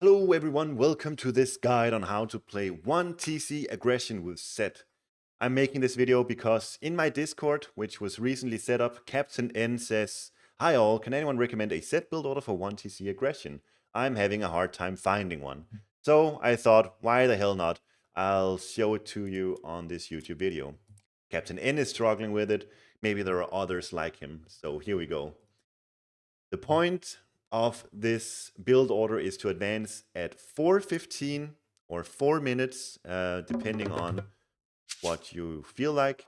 Hello everyone, welcome to this guide on how to play 1TC Aggression with Zed. I'm making this video because in my Discord, which was recently set up, Captain N says, "Hi all, can anyone recommend a Zed build order for 1TC Aggression? I'm having a hard time finding one." So I thought, why the hell not? I'll show it to you on this YouTube video. Captain N is struggling with it, maybe there are others like him, so here we go. The point of this build order is to advance at 4:15 or 4 minutes, depending on what you feel like,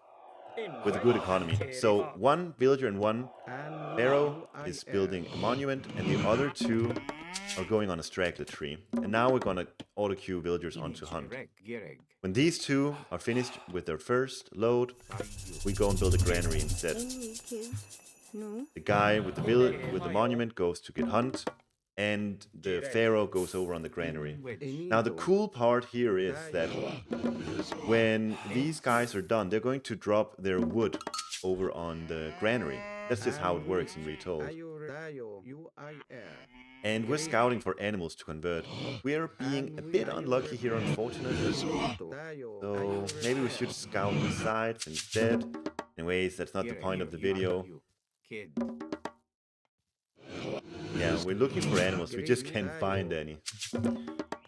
with a good economy. So one villager and one pharaoh is building a monument, and the other two are going on a straggler tree. And now we're going to auto queue villagers onto hunt. When these two are finished with their first load, we go and build a granary instead. The guy with the monument goes to get hunt, and the pharaoh goes over on the granary. Now the cool part here is that when these guys are done, they're going to drop their wood over on the granary. That's just how it works in Retold. And we're scouting for animals to convert. We're being a bit unlucky here, unfortunately. So maybe we should scout the sides instead. Anyways, that's not the point of the video. Yeah, we're looking for animals. We just can't find any.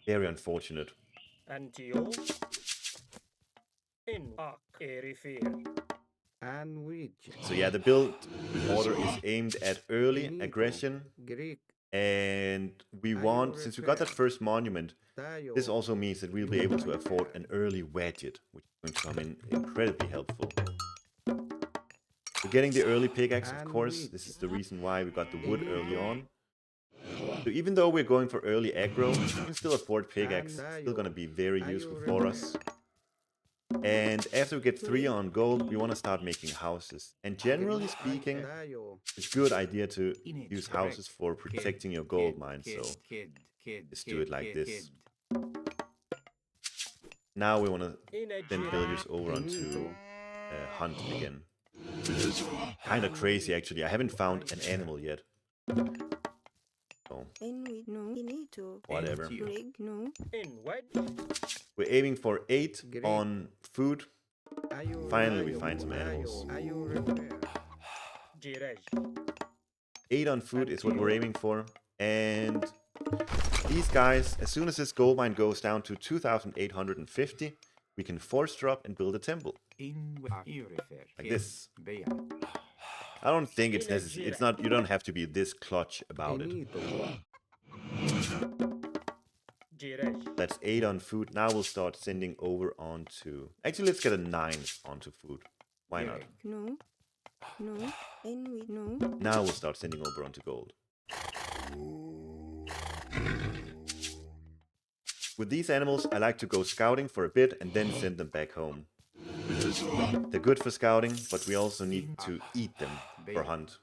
Very unfortunate. So yeah, the build order is aimed at early aggression. And we want, since we got that first monument, this also means that we'll be able to afford an early Wadjet, which is going to come in incredibly helpful. We're getting the early pickaxe, of course. This is the reason why we got the wood early on. So even though we're going for early aggro, we can still afford pickaxe. It's still going to be very useful for us. And after we get 3 on gold, we want to start making houses. And generally speaking, it's a good idea to use houses for protecting your gold mine. So just do it like this. Now we want to send villagers over onto hunt again. Kind of crazy actually. I haven't found an animal yet. So, whatever. We're aiming for 8 on food. Finally, we find some animals. 8 on food is what we're aiming for. And these guys, as soon as this gold mine goes down to 2,850, we can force drop and build a temple. Like this. I don't think it's necessary. It's not, you don't have to be this clutch about it. That's 8 on food. Now we'll start sending over onto... Actually, let's get a 9 onto food. Why not? Now we'll start sending over onto gold. With these animals, I like to go scouting for a bit and then send them back home. They're good for scouting, but we also need to eat them for hunt.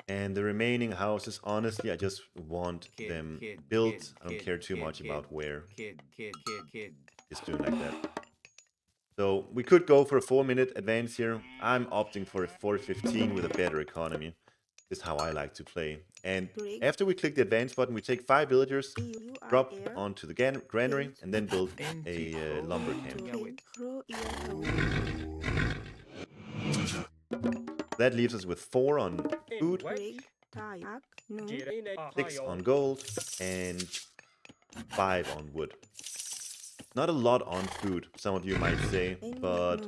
And the remaining houses, honestly, I just want them built. I don't care too much about where. Just doing like that. So we could go for a 4-minute advance here. I'm opting for a 4:15 with a better economy. This is how I like to play. And after we click the advance button, we take 5 villagers, drop onto the granary, and then build a lumber camp. That leaves us with 4 on food, 6 on gold, and 5 on wood. Not a lot on food, some of you might say, but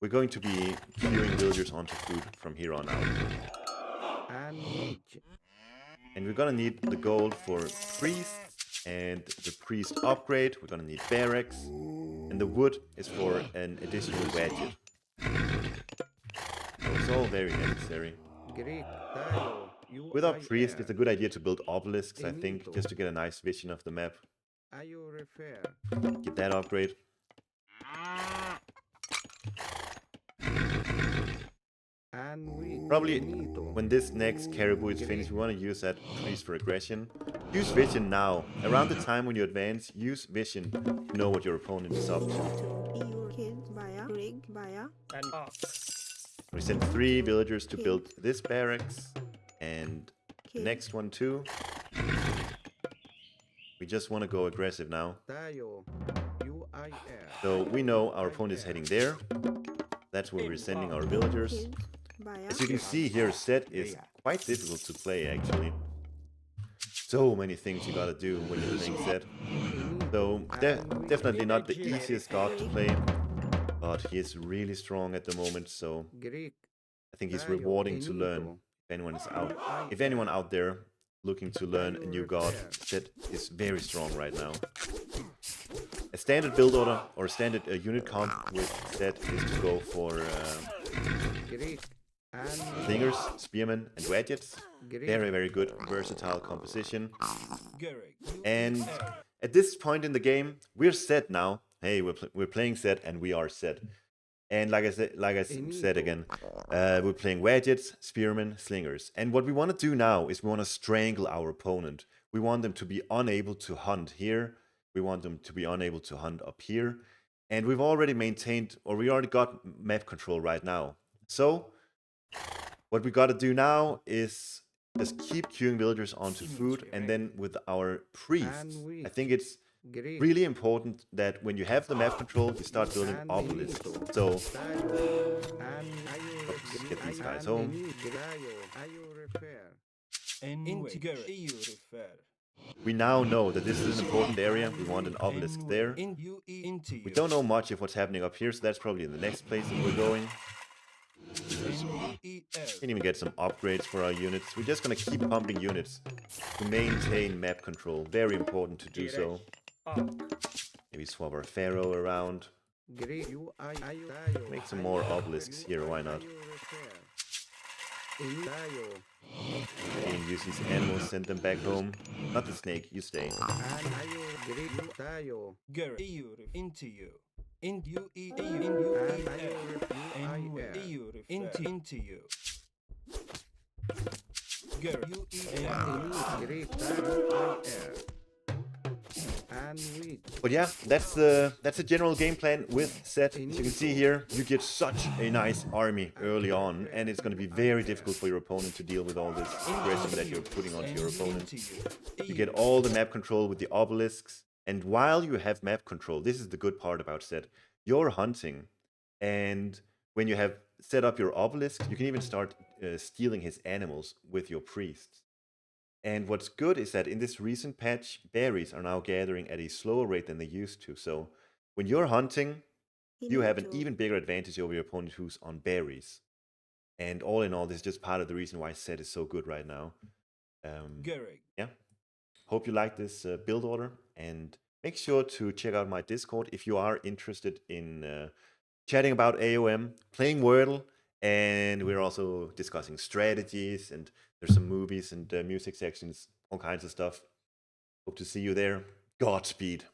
we're going to be queuing villagers onto food from here on out. And we're gonna need the gold for priests and the priest upgrade. We're gonna need barracks, and the wood is for an additional Wadjet. So it's all very necessary. With our priest, it's a good idea to build obelisks, I think, just to get a nice vision of the map. Get that upgrade. Probably when this next caribou is finished, we want to use that priest for aggression. Use vision now. Around the time when you advance, use vision to know what your opponent is up to. We sent 3 villagers to build this barracks, and the next one too. We just want to go aggressive now. So we know our opponent is heading there. That's where we're sending our villagers. As you can see here, Set is quite difficult to play actually. So many things you gotta do when you're playing Set. So definitely not the easiest god to play, but he is really strong at the moment, so I think he's rewarding to learn if anyone out there looking to learn a new god. Set is very strong right now. A standard build order or a standard unit comp with Set is to go for slingers, spearmen, and wedges. Very, very good, versatile composition. And at this point in the game, we're set now. Hey, we're playing Set, and we are set. And like I said again, we're playing wedges, spearmen, slingers. And what we want to do now is we want to strangle our opponent. We want them to be unable to hunt here. We want them to be unable to hunt up here. And we've already maintained, or we already got map control right now. So what we got to do now is just keep queuing villagers onto food, and then with our priests, I think it's really important that when you have the map control, you start building obelisks. So let's get these guys home. We now know that this is an important area. We want an obelisk there. We don't know much of what's happening up here, so that's probably in the next place that we're going. Can even get some upgrades for our units. We're just gonna keep pumping units to maintain map control. Very important to do so. Maybe swap our pharaoh around. Make some more obelisks here, why not? And use these animals, send them back home. Not the snake, you stay. But yeah, that's the general game plan with Set. As you can see here, you get such a nice army early on, and it's going to be very difficult for your opponent to deal with all this aggression that you're putting onto your opponent. You get all the map control with the obelisks, and while you have map control, this is the good part about Set. You're hunting, and when you have set up your obelisk, you can even start stealing his animals with your priests. And what's good is that in this recent patch, berries are now gathering at a slower rate than they used to. So when you're hunting, you have an even bigger advantage over your opponent who's on berries. And all in all, this is just part of the reason why Set is so good right now. Yeah. Hope you like this build order, and make sure to check out my Discord if you are interested in chatting about AOM, playing Wordle, and we're also discussing strategies, and there's some movies and music sections, all kinds of stuff. Hope to see you there. Godspeed.